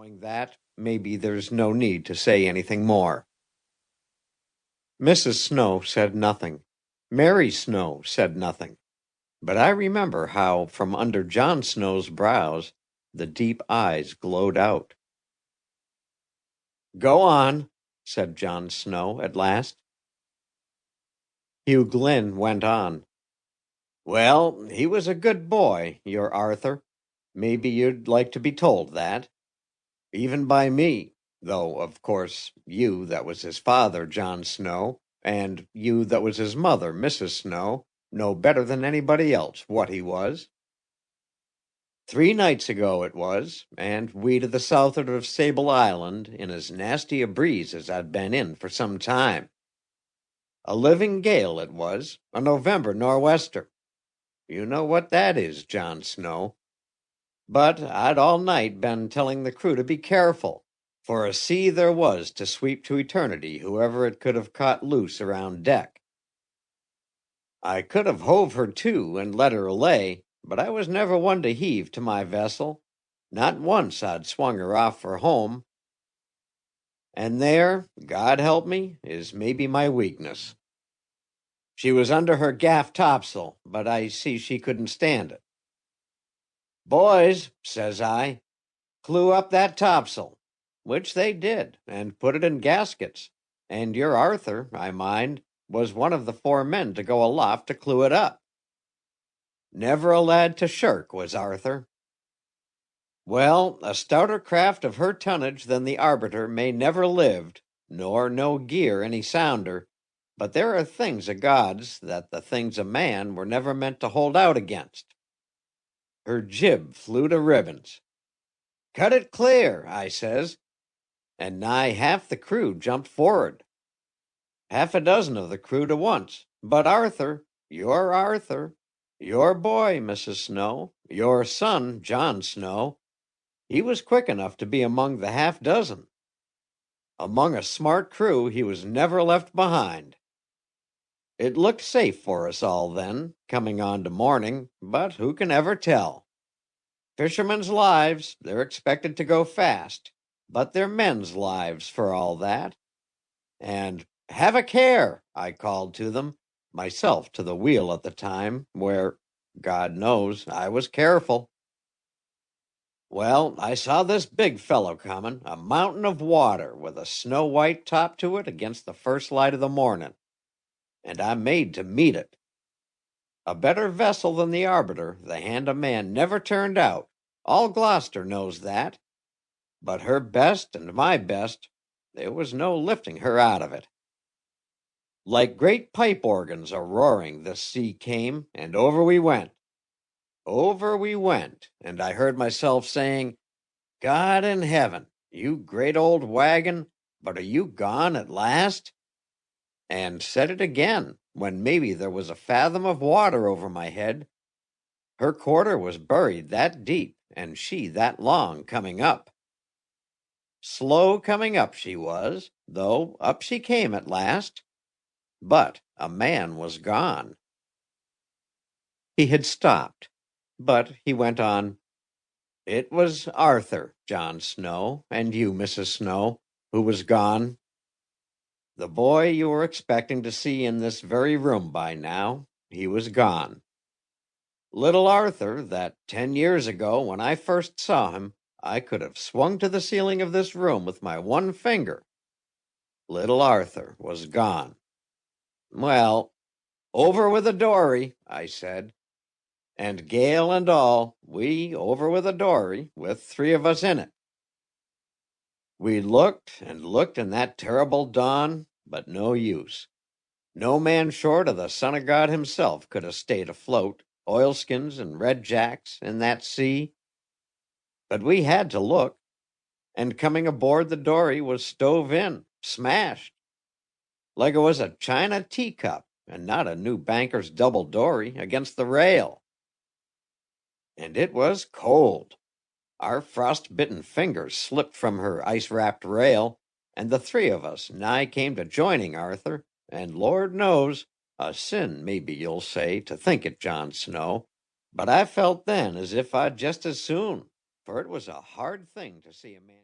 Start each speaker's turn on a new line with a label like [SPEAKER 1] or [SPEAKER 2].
[SPEAKER 1] Knowing that, maybe there's no need to say anything more. Mrs. Snow said nothing. Mary Snow said nothing. But I remember how, from under John Snow's brows, the deep eyes glowed out. Go on, said John Snow at last. Hugh Glynn went on. Well, he was a good boy, your Arthur. Maybe you'd like to be told that. Even by me, though, of course, you that was his father, John Snow, and you that was his mother, Mrs. Snow, know better than anybody else what he was. 3 nights ago it was, and we to the south'ard of Sable Island in as nasty a breeze as I'd been in for some time. A living gale it was, a November nor'wester. You know what that is, John Snow. But I'd all night been telling the crew to be careful, for a sea there was to sweep to eternity whoever it could have caught loose around deck. I could have hove her to and let her lay, but I was never one to heave to my vessel. Not once I'd swung her off for home. And there, God help me, is maybe my weakness. She was under her gaff topsail, but I see she couldn't stand it. Boys, says I, clew up that topsail, which they did, and put it in gaskets, and your Arthur, I mind, was one of the 4 men to go aloft to clew it up. Never a lad to shirk was Arthur. Well, a stouter craft of her tonnage than the Arbiter may never lived, nor no gear any sounder, but there are things o' God's that the things o' man were never meant to hold out against. Her jib flew to ribbons. Cut it clear, I says, and nigh half the crew jumped for'ard. Half a dozen of the crew to once, but Arthur, your boy, Mrs. Snow, your son, John Snow, he was quick enough to be among the half-dozen. Among a smart crew he was never left behind. It looked safe for us all then, coming on to morning, but who can ever tell? Fishermen's lives, they're expected to go fast, but they're men's lives for all that. And have a care, I called to them, myself to the wheel at the time, where, God knows, I was careful. Well, I saw this big fellow comin', a mountain of water with a snow-white top to it against the first light of the mornin', and I made to meet it. A better vessel than the Arbiter the hand o' man never turned out, all Gloucester knows that. But her best and my best, there was no lifting her out of it. Like great pipe organs a roaring this sea came, and over we went. Over we went, and I heard myself saying, God in heaven, you great old wagon, but are you gone at last? And said it again, when maybe there was a fathom of water over my head. Her quarter was buried that deep, and she that long coming up. Slow coming up she was, though up she came at last. But a man was gone. He had stopped, but he went on. It was Arthur, John Snow, and you, Mrs. Snow, who was gone. The boy you were expecting to see in this very room by now, he was gone. Little Arthur, that 10 years ago, when I first saw him, I could have swung to the ceiling of this room with my one finger. Little Arthur was gone. Well, over with a dory, I said. And gale and all, we over with a dory, with 3 of us in it. We looked and looked in that terrible dawn, but no use. No man short of the Son of God himself could have stayed afloat, oilskins and red jacks, in that sea. But we had to look, and coming aboard the dory was stove in, smashed, like it was a china teacup and not a new banker's double dory against the rail. And it was cold. Our frost-bitten fingers slipped from her ice-wrapped rail, and the 3 of us nigh came to joining Arthur, and Lord knows, a sin maybe you'll say to think it, John Snow, but I felt then as if I'd just as soon, for it was a hard thing to see a man